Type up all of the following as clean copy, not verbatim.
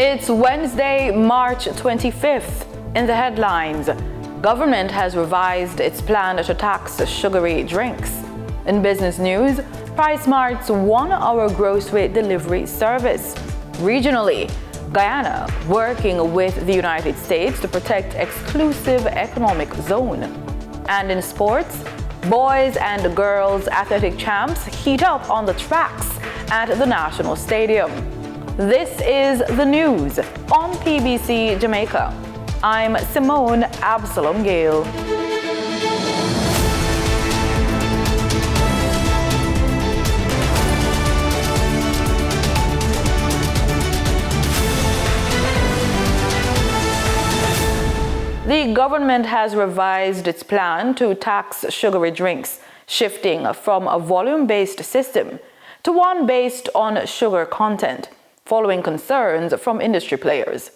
It's Wednesday, March 25th. In the headlines, government has revised its plan to tax sugary drinks. In business news, PriceSmart's one-hour grocery delivery service. Regionally, Guyana working with the United States to protect exclusive economic zone. And in sports, boys and girls athletic champs heat up on the tracks at the National Stadium. This is the news on PBC Jamaica. I'm Simone Absalom Gale. The government has revised its plan to tax sugary drinks, shifting from a volume-based system to one based on sugar content, following concerns from industry players.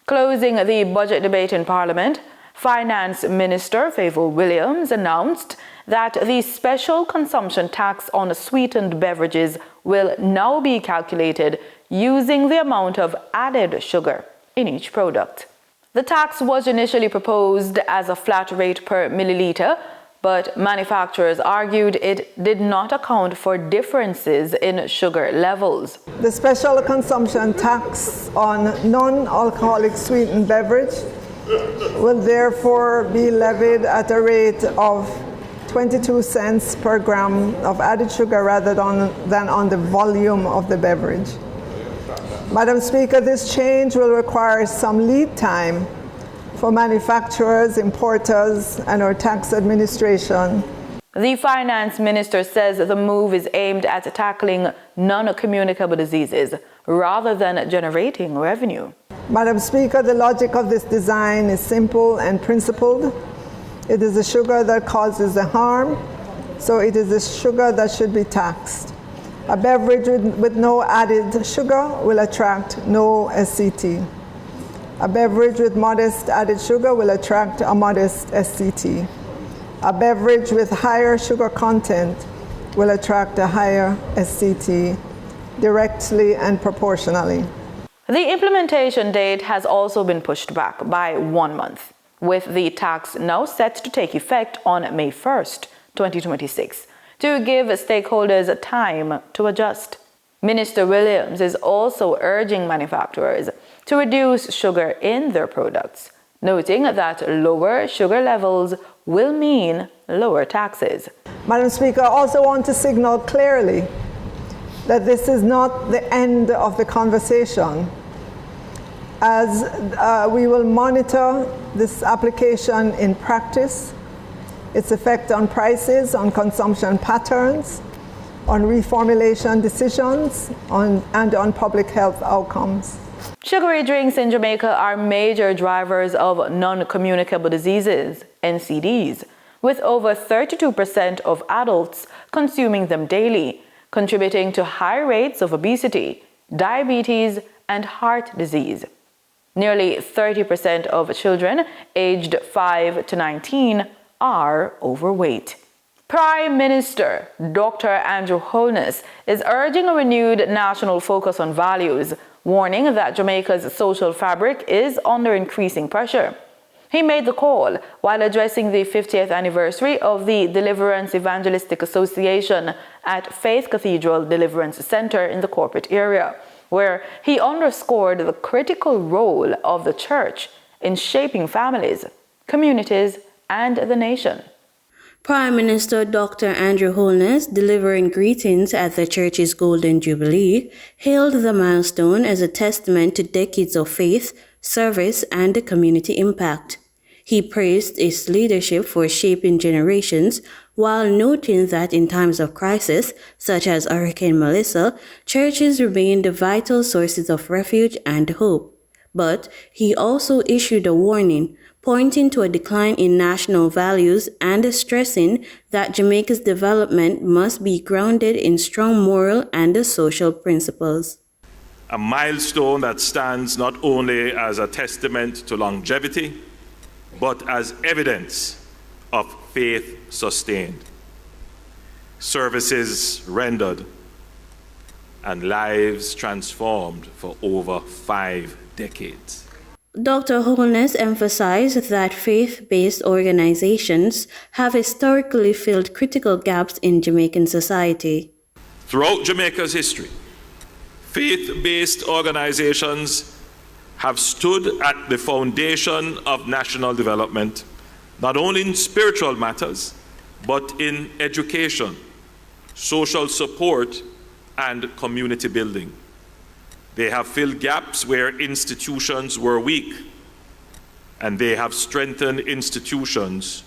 Closing the budget debate in Parliament, Finance Minister Favour Williams announced that the special consumption tax on sweetened beverages will now be calculated using the amount of added sugar in each product. The tax was initially proposed as a flat rate per milliliter, but manufacturers argued it did not account for differences in sugar levels. The special consumption tax on non-alcoholic sweetened beverage will therefore be levied at a rate of 22 cents per gram of added sugar rather than on the volume of the beverage. Madam Speaker, this change will require some lead time for manufacturers, importers, and our tax administration. The Finance Minister says the move is aimed at tackling non-communicable diseases rather than generating revenue. Madam Speaker, the logic of this design is simple and principled. It is the sugar that causes the harm, so it is the sugar that should be taxed. A beverage with no added sugar will attract no SCT. A beverage with modest added sugar will attract a modest SCT. A beverage with higher sugar content will attract a higher SCT directly and proportionally. The implementation date has also been pushed back by 1 month, with the tax now set to take effect on May 1st, 2026, to give stakeholders time to adjust. Minister Williams is also urging manufacturers to reduce sugar in their products, noting that lower sugar levels will mean lower taxes. Madam Speaker, I also want to signal clearly that this is not the end of the conversation, as we will monitor this application in practice, its effect on prices, on consumption patterns, on reformulation decisions, and on public health outcomes. Sugary drinks in Jamaica are major drivers of non-communicable diseases, NCDs, with over 32% of adults consuming them daily, contributing to high rates of obesity, diabetes, and heart disease. Nearly 30% of children aged 5 to 19 are overweight. Prime Minister Dr. Andrew Holness is urging a renewed national focus on values, warning that Jamaica's social fabric is under increasing pressure. He made the call while addressing the 50th anniversary of the Deliverance Evangelistic Association at Faith Cathedral Deliverance Center in the corporate area, where he underscored the critical role of the church in shaping families, communities, and the nation. Prime Minister Dr. Andrew Holness, delivering greetings at the church's Golden Jubilee, hailed the milestone as a testament to decades of faith, service, and community impact. He praised its leadership for shaping generations, while noting that in times of crisis, such as Hurricane Melissa, churches remain the vital sources of refuge and hope. But he also issued a warning, pointing to a decline in national values and stressing that Jamaica's development must be grounded in strong moral and social principles. A milestone that stands not only as a testament to longevity, but as evidence of faith sustained, services rendered, and lives transformed for over 5 decades. Dr. Holness emphasized that faith-based organizations have historically filled critical gaps in Jamaican society. Throughout Jamaica's history, faith-based organizations have stood at the foundation of national development, not only in spiritual matters, but in education, social support, and community building. They have filled gaps where institutions were weak, and they have strengthened institutions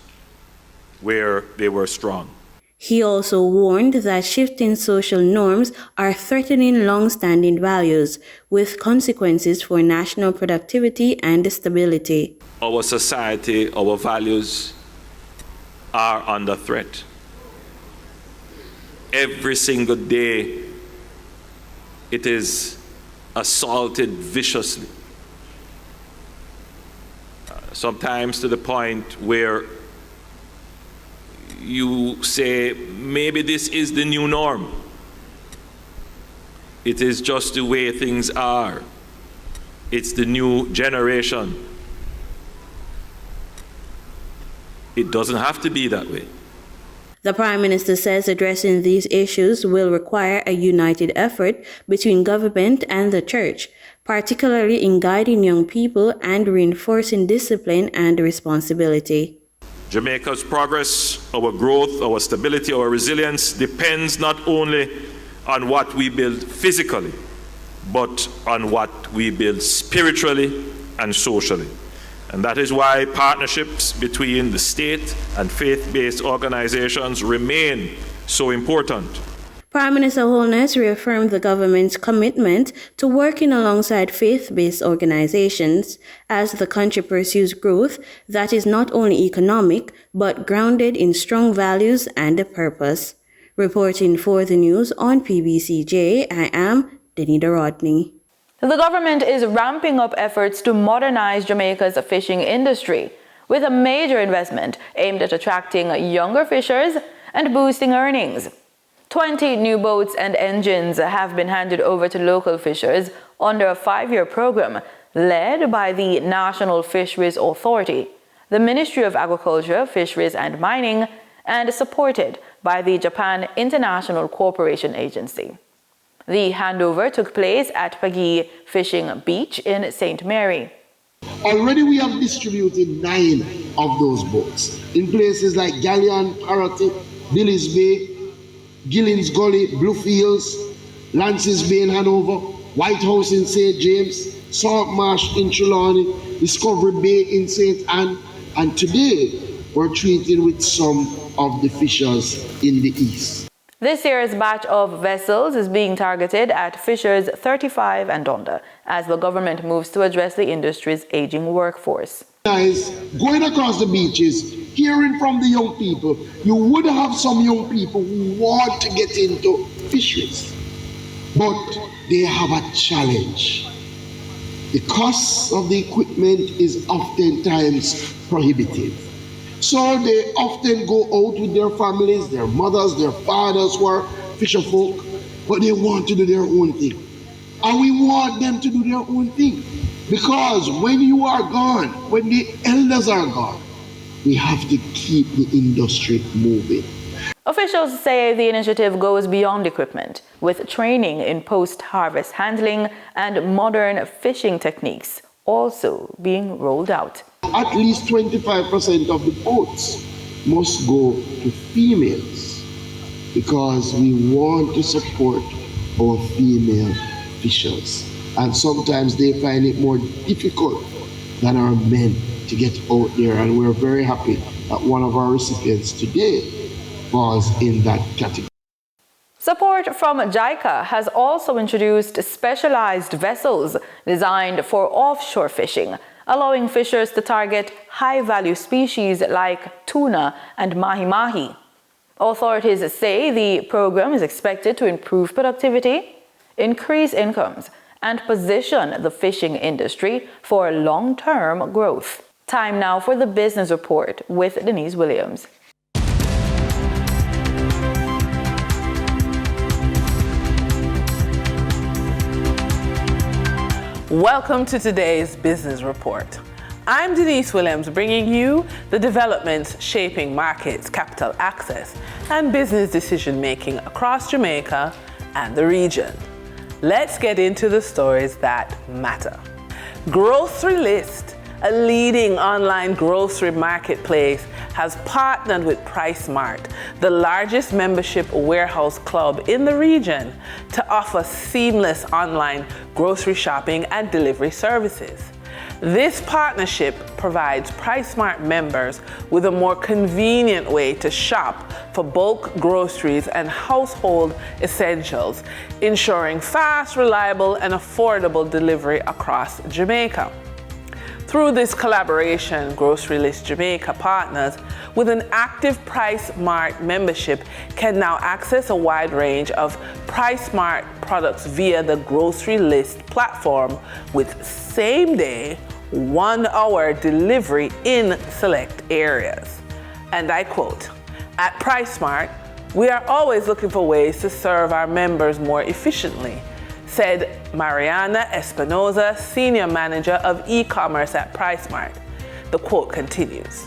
where they were strong. He also warned that shifting social norms are threatening long-standing values, with consequences for national productivity and stability. Our society, our values are under threat. Every single day, it is assaulted viciously, sometimes to the point where you say, maybe this is the new norm. It is just the way things are. It's the new generation. It doesn't have to be that way. The Prime Minister says addressing these issues will require a united effort between government and the church, particularly in guiding young people and reinforcing discipline and responsibility. Jamaica's progress, our growth, our stability, our resilience depends not only on what we build physically, but on what we build spiritually and socially. And that is why partnerships between the state and faith-based organizations remain so important. Prime Minister Holness reaffirmed the government's commitment to working alongside faith-based organizations as the country pursues growth that is not only economic, but grounded in strong values and a purpose. Reporting for the news on PBCJ, I am Denida Rodney. The government is ramping up efforts to modernize Jamaica's fishing industry with a major investment aimed at attracting younger fishers and boosting earnings. 20 new boats and engines have been handed over to local fishers under a 5-year program led by the National Fisheries Authority, the Ministry of Agriculture, Fisheries and Mining, and supported by the Japan International Cooperation Agency. The handover took place at Pagi Fishing Beach in St. Mary. Already we have distributed 9 of those boats in places like Guyana, Parrotty, Billy's Bay, Gillins Gully, Bluefields, Lance's Bay in Hanover, White House in St. James, Salt Marsh in Trelawney, Discovery Bay in St. Anne, and today we're treating with some of the fishers in the east. This year's batch of vessels is being targeted at fishers 35 and under as the government moves to address the industry's aging workforce. Guys, going across the beaches, hearing from the young people, you would have some young people who want to get into fisheries, but they have a challenge. The cost of the equipment is oftentimes prohibitive. So they often go out with their families, their mothers, their fathers who are fisher folk, but they want to do their own thing. And we want them to do their own thing. Because when you are gone, when the elders are gone, we have to keep the industry moving. Officials say the initiative goes beyond equipment, with training in post-harvest handling and modern fishing techniques also being rolled out. At least 25% of the boats must go to females because we want to support our female fishers. And sometimes they find it more difficult than our men to get out there. And we're very happy that one of our recipients today falls in that category. Support from JICA has also introduced specialized vessels designed for offshore fishing, allowing fishers to target high-value species like tuna and mahi-mahi. Authorities say the program is expected to improve productivity, increase incomes, and position the fishing industry for long-term growth. Time now for the business report with Denise Williams. Welcome to today's Business Report. I'm Denise Williams, bringing you the developments shaping markets, capital access, and business decision-making across Jamaica and the region. Let's get into the stories that matter. Grocery List, a leading online grocery marketplace, has partnered with PriceSmart, the largest membership warehouse club in the region, to offer seamless online grocery shopping and delivery services. This partnership provides PriceSmart members with a more convenient way to shop for bulk groceries and household essentials, ensuring fast, reliable, and affordable delivery across Jamaica. Through this collaboration, Grocery List Jamaica partners with an active PriceSmart membership can now access a wide range of PriceSmart products via the Grocery List platform with same-day, 1-hour delivery in select areas. And I quote, "At PriceSmart, we are always looking for ways to serve our members more efficiently," said Mariana Espinoza, Senior Manager of E-commerce at PriceSmart. The quote continues,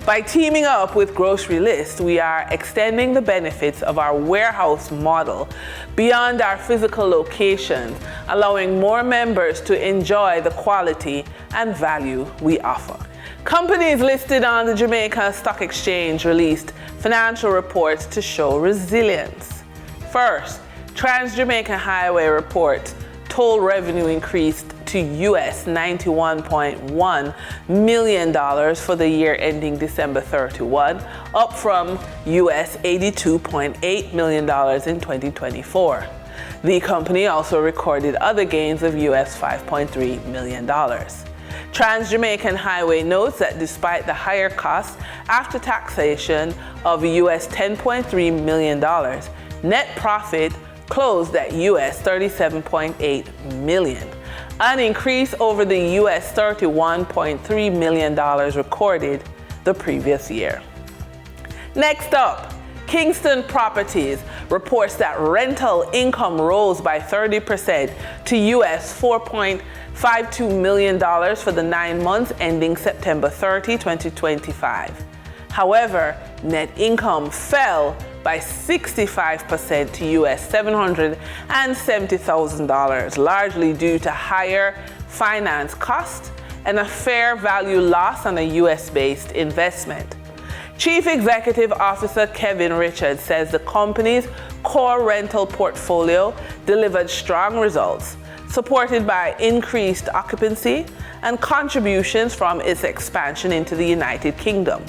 "By teaming up with Grocery List, we are extending the benefits of our warehouse model beyond our physical locations, allowing more members to enjoy the quality and value we offer." Companies listed on the Jamaica Stock Exchange released financial reports to show resilience. First, Trans-Jamaica Highway reports toll revenue increased to US $91.1 million for the year ending December 31, up from US $82.8 million in 2024. The company also recorded other gains of US $5.3 million. Trans-Jamaican Highway notes that despite the higher costs after taxation of US $10.3 million, net profit closed at US $37.8 million, an increase over the US $31.3 million recorded the previous year. Next up, Kingston Properties reports that rental income rose by 30% to US $4.52 million for the 9 months ending September 30, 2025. However, net income fell by 65% to US $770,000, largely due to higher finance costs and a fair value loss on a US-based investment. Chief Executive Officer Kevin Richards says the company's core rental portfolio delivered strong results, supported by increased occupancy and contributions from its expansion into the United Kingdom.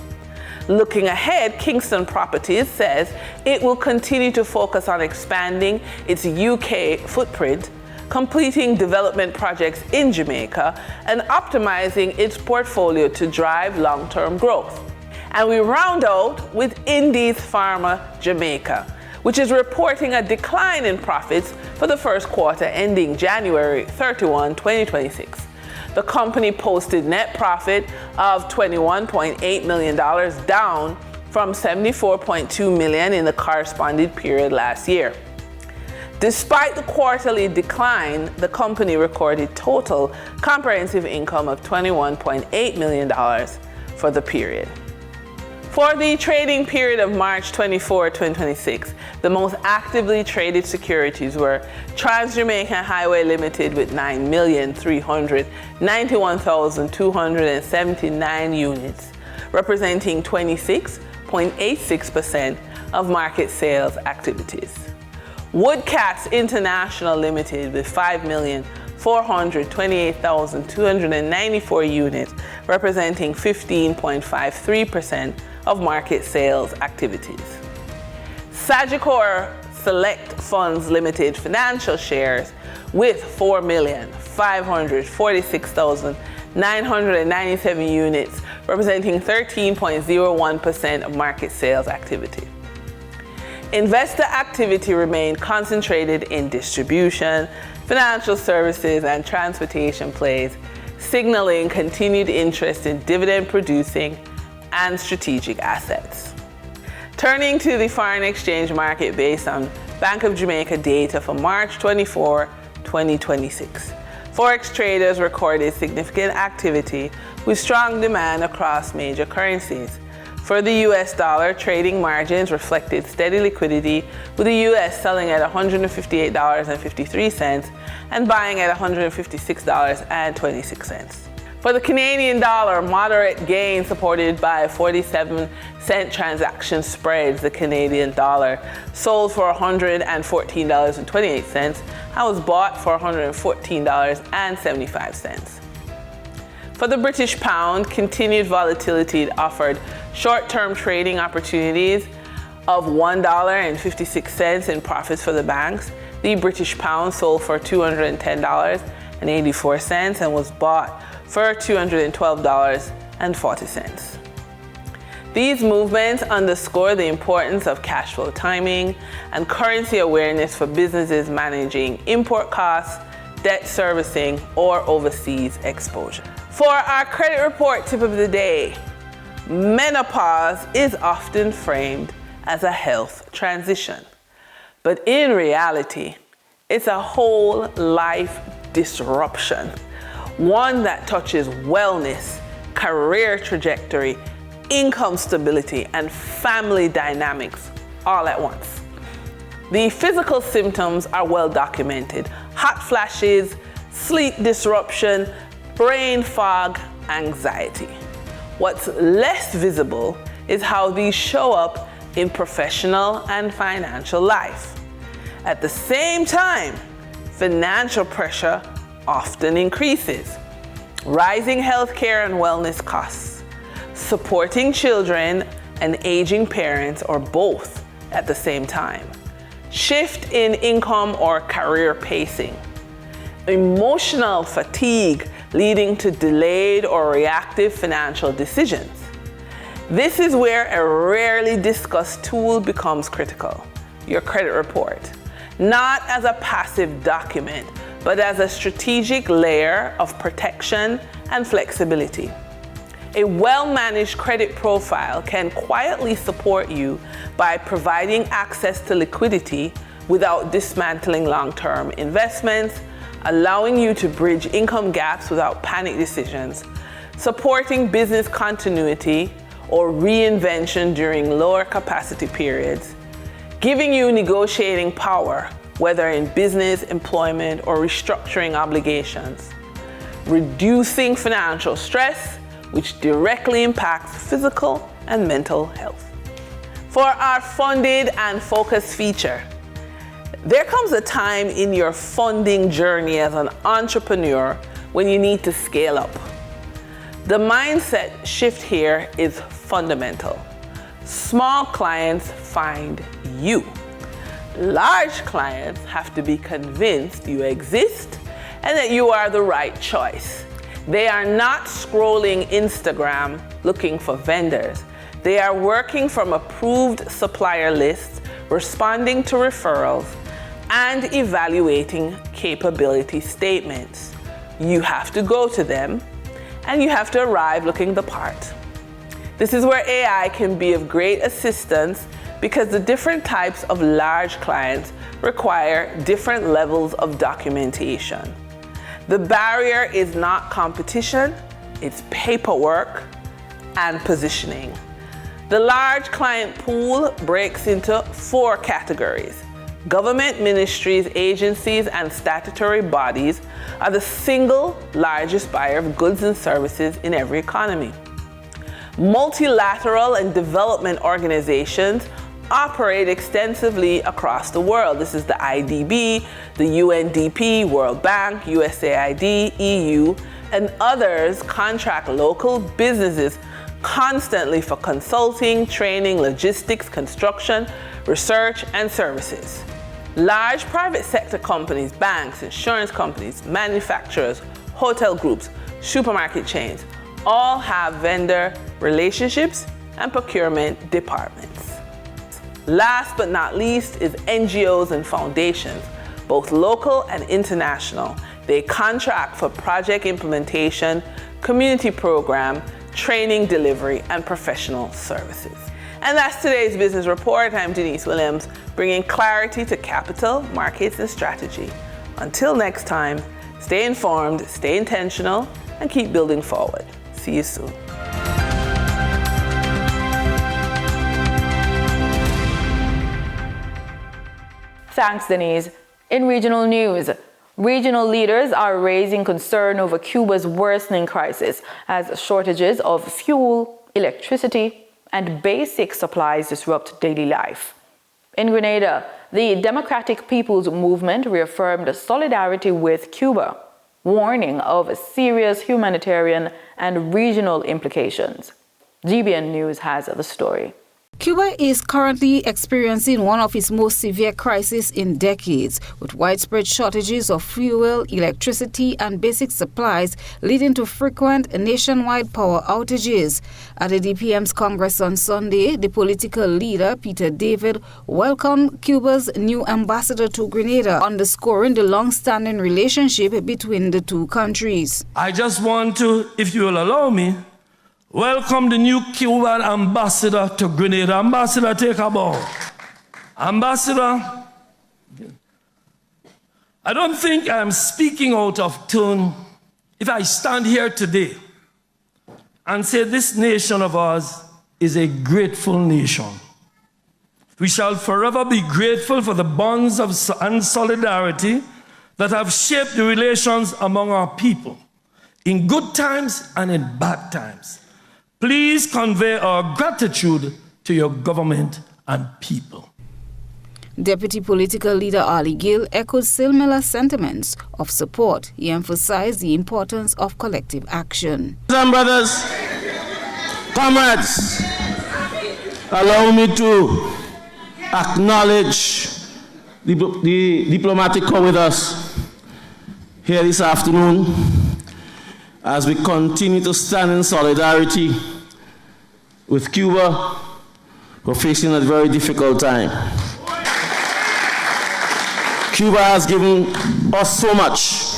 Looking ahead, Kingston Properties says it will continue to focus on expanding its UK footprint, completing development projects in Jamaica, and optimizing its portfolio to drive long-term growth. And we round out with Indies Pharma Jamaica, which is reporting a decline in profits for the first quarter ending January 31, 2026. The company posted net profit of $21.8 million, down from $74.2 million in the corresponding period last year. Despite the quarterly decline, the company recorded total comprehensive income of $21.8 million for the period. For the trading period of March 24, 2026, the most actively traded securities were Trans-Jamaica Highway Limited with 9,391,279 units, representing 26.86% of market sales activities. Woodcats International Limited with 5,428,294 units, representing 15.53% of market sales activities. Sagicor Select Funds Limited financial shares with 4,546,997 units, representing 13.01% of market sales activity. Investor activity remained concentrated in distribution, financial services, and transportation plays, signaling continued interest in dividend-producing and strategic assets. Turning to the foreign exchange market based on Bank of Jamaica data for March 24, 2026. Forex traders recorded significant activity with strong demand across major currencies. For the US dollar, trading margins reflected steady liquidity, with the US selling at $158.53 and buying at $156.26. For the Canadian dollar, moderate gains supported by 47-cent transaction spreads. The Canadian dollar sold for $114.28 and was bought for $114.75. For the British pound, continued volatility offered short-term trading opportunities of $1.56 in profits for the banks. The British pound sold for $210.84 and was bought for $212.40. These movements underscore the importance of cash flow timing and currency awareness for businesses managing import costs, debt servicing, or overseas exposure. For our credit report tip of the day, menopause is often framed as a health transition, but in reality, it's a whole life disruption, one that touches wellness, career trajectory, income stability, and family dynamics all at once. The physical symptoms are well documented: hot flashes, sleep disruption, brain fog, anxiety. What's less visible is how these show up in professional and financial life. At the same time, financial pressure often increases. Rising healthcare and wellness costs, supporting children and aging parents, or both at the same time, shift in income or career pacing, emotional fatigue leading to delayed or reactive financial decisions. This is where a rarely discussed tool becomes critical: your credit report. Not as a passive document, but as a strategic layer of protection and flexibility. A well-managed credit profile can quietly support you by providing access to liquidity without dismantling long-term investments, allowing you to bridge income gaps without panic decisions, supporting business continuity or reinvention during lower capacity periods, giving you negotiating power, whether in business, employment, or restructuring obligations, reducing financial stress, which directly impacts physical and mental health. For our funded and focused feature, there comes a time in your funding journey as an entrepreneur when you need to scale up. The mindset shift here is fundamental. Small clients find you. Large clients have to be convinced you exist and that you are the right choice. They are not scrolling Instagram looking for vendors. They are working from approved supplier lists, responding to referrals, and evaluating capability statements. You have to go to them, and you have to arrive looking the part. This is where AI can be of great assistance, because the different types of large clients require different levels of documentation. The barrier is not competition, it's paperwork and positioning. The large client pool breaks into 4 categories. Government ministries, agencies, and statutory bodies are the single largest buyer of goods and services in every economy. Multilateral and development organizations operate extensively across the world. This is the IDB, the UNDP, World Bank, USAID, EU, and others contract local businesses constantly for consulting, training, logistics, construction, research, and services. Large private sector companies, banks, insurance companies, manufacturers, hotel groups, supermarket chains, all have vendor relationships and procurement departments. Last but not least is NGOs and foundations, both local and international. They contract for project implementation, community program, training delivery, and professional services. And that's today's business report. I'm Denise Williams, bringing clarity to capital, markets, and strategy. Until next time, Stay informed, stay intentional, and keep building forward. See you soon. Thanks, Denise. In regional news, regional leaders are raising concern over Cuba's worsening crisis as shortages of fuel, electricity, and basic supplies disrupt daily life. In Grenada, the Democratic People's Movement reaffirmed solidarity with Cuba, warning of serious humanitarian and regional implications. GBN News has the story. Cuba is currently experiencing one of its most severe crises in decades, with widespread shortages of fuel, electricity, and basic supplies, leading to frequent nationwide power outages. At the DPM's Congress on Sunday, the political leader, Peter David, welcomed Cuba's new ambassador to Grenada, underscoring the long-standing relationship between the two countries. I just want to, if you will allow me, welcome the new Cuban ambassador to Grenada. Ambassador, take a bow. Ambassador, I don't think I'm speaking out of turn if I stand here today and say this nation of ours is a grateful nation. We shall forever be grateful for the bonds and solidarity that have shaped the relations among our people, in good times and in bad times. Please convey our gratitude to your government and people. Deputy political leader Ali Gill echoed Silmila's sentiments of support. He emphasized the importance of collective action. Brothers, comrades, allow me to acknowledge the diplomatic corps with us here this afternoon as we continue to stand in solidarity with Cuba, who are facing a very difficult time. Cuba has given us so much.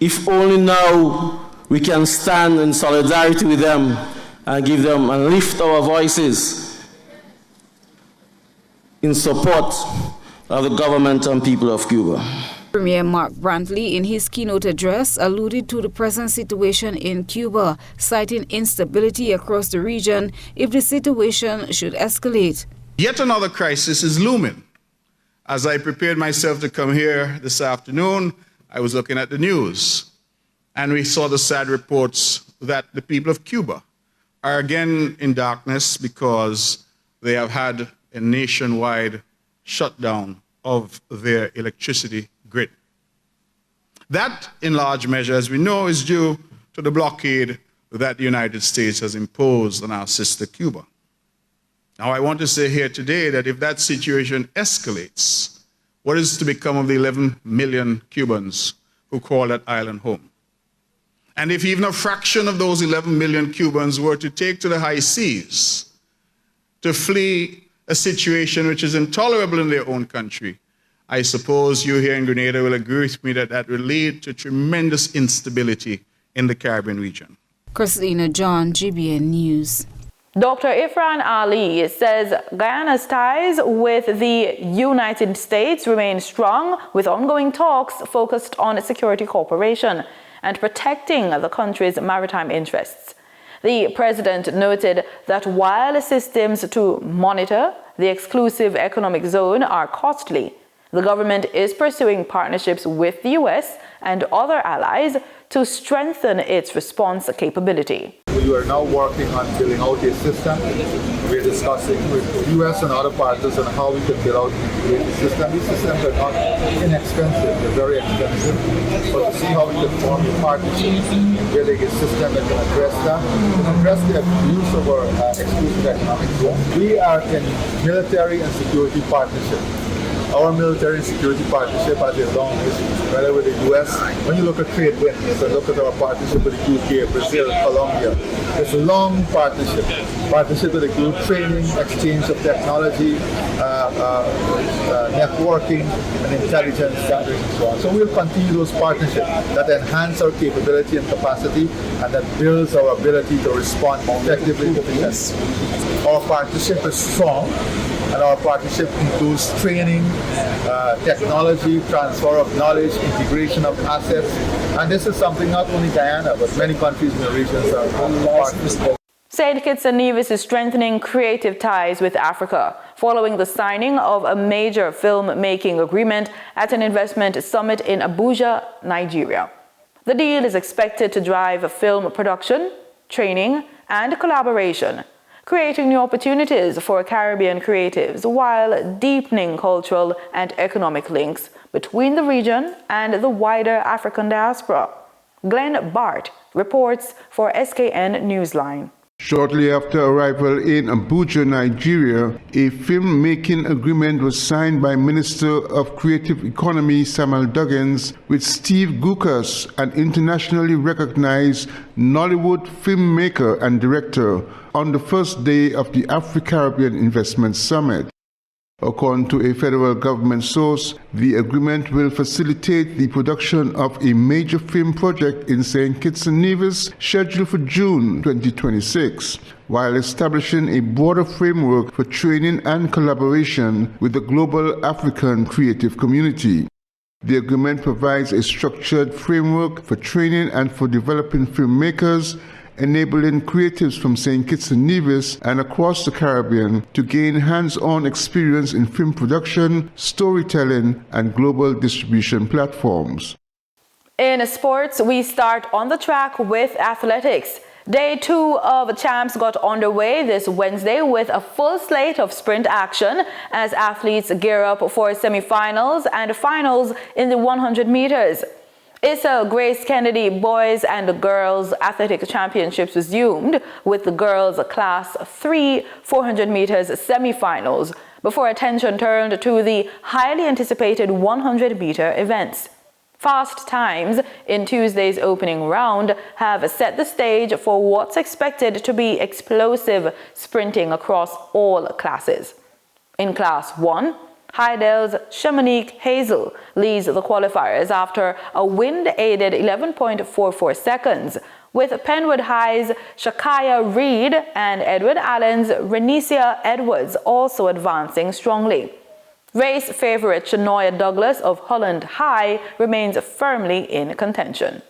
If only now we can stand in solidarity with them and give them and lift our voices in support of the government and people of Cuba. Premier Mark Brantley, in his keynote address, alluded to the present situation in Cuba, citing instability across the region if the situation should escalate. Yet another crisis is looming. As I prepared myself to come here this afternoon, I was looking at the news, and we saw the sad reports that the people of Cuba are again in darkness because they have had a nationwide shutdown of their electricity grid. That, in large measure, as we know, is due to the blockade that the United States has imposed on our sister Cuba. Now, I want to say here today that if that situation escalates, what is to become of the 11 million Cubans who call that island home? And if even a fraction of those 11 million Cubans were to take to the high seas to flee a situation which is intolerable in their own country, I suppose you here in Grenada will agree with me that that will lead to tremendous instability in the Caribbean region. Christina John, GBN News. Dr. Ifran Ali says Guyana's ties with the United States remain strong, with ongoing talks focused on security cooperation and protecting the country's maritime interests. The president noted that while systems to monitor the exclusive economic zone are costly, the government is pursuing partnerships with the U.S. and other allies to strengthen its response capability. We are now working on building out a system. We're discussing with the U.S. and other partners on how we can build out an integrated system. These systems are not inexpensive, they're very expensive. But to see how we can form a partnership in building a system that can address that, and address the abuse of our exclusive economic zone. We are in military and security partnership. Our military and security partnership has a long history, whether with the U.S. When you look at trade winds and look at our partnership with the UK, Brazil, Colombia, it's a long partnership. Partnership that includes training, exchange of technology, networking, and intelligence gathering, and so on. So we'll continue those partnerships that enhance our capability and capacity, and that builds our ability to respond effectively to threats. Our partnership is strong. And our partnership includes training, technology, transfer of knowledge, integration of assets. And this is something not only Guyana, but many countries in the region are partners. St. Kitts and Nevis is strengthening creative ties with Africa following the signing of a major film-making agreement at an investment summit in Abuja, Nigeria. The deal is expected to drive film production, training, and collaboration, creating new opportunities for Caribbean creatives while deepening cultural and economic links between the region and the wider African diaspora. Glenn Bart reports for SKN Newsline. Shortly after arrival in Abuja, Nigeria, a film-making agreement was signed by Minister of Creative Economy Samuel Duggins with Steve Gukas, an internationally recognized Nollywood filmmaker and director, on the first day of the Afro-Caribbean Investment Summit. According to a federal government source, the agreement will facilitate the production of a major film project in St. Kitts and Nevis scheduled for June 2026, while establishing a broader framework for training and collaboration with the global African creative community. The agreement provides a structured framework for training and for developing filmmakers, enabling creatives from St. Kitts and Nevis and across the Caribbean to gain hands-on experience in film production, storytelling, and global distribution platforms. In sports, we start on the track with athletics. Day 2 of Champs got underway this Wednesday with a full slate of sprint action as athletes gear up for semi-finals and finals in the 100 meters. Issa Grace Kennedy Boys and Girls Athletic Championships resumed with the girls' Class 3 400 meters semi-finals before attention turned to the highly anticipated 100-meter events. Fast times in Tuesday's opening round have set the stage for what's expected to be explosive sprinting across all classes. In Class 1, Heidel's Shamanique Hazel leads the qualifiers after a wind-aided 11.44 seconds, with Penwood High's Shakaya Reed and Edward Allen's Renicia Edwards also advancing strongly. Race favorite Shanoya Douglas of Holland High remains firmly in contention.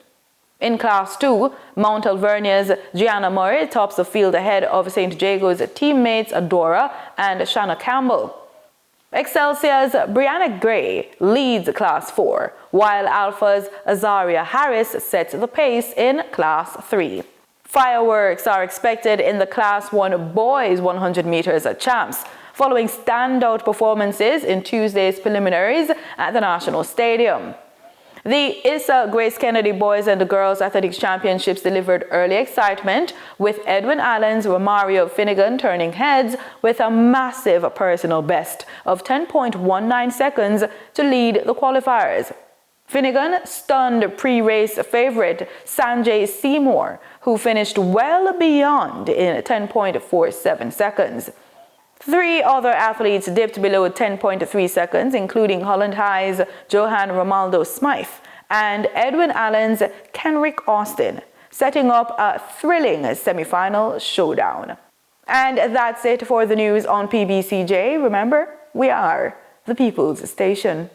In Class 2, Mount Alvernia's Gianna Murray tops the field ahead of St. Jago's teammates Adora and Shanna Campbell. Excelsior's Brianna Gray leads Class 4, while Alpha's Azaria Harris sets the pace in Class 3. Fireworks are expected in the Class 1 boys 100 meters at Champs, following standout performances in Tuesday's preliminaries at the National Stadium. The Issa Grace Kennedy Boys and Girls Athletics Championships delivered early excitement, with Edwin Allen's Romario Finnegan turning heads with a massive personal best of 10.19 seconds to lead the qualifiers. Finnegan stunned pre-race favorite Sanjay Seymour, who finished well beyond in 10.47 seconds. 3 other athletes dipped below 10.3 seconds, including Holland High's Johan Romaldo Smythe and Edwin Allen's Kenrick Austin, setting up a thrilling semi-final showdown. And that's it for the news on PBCJ. Remember, we are the People's Station.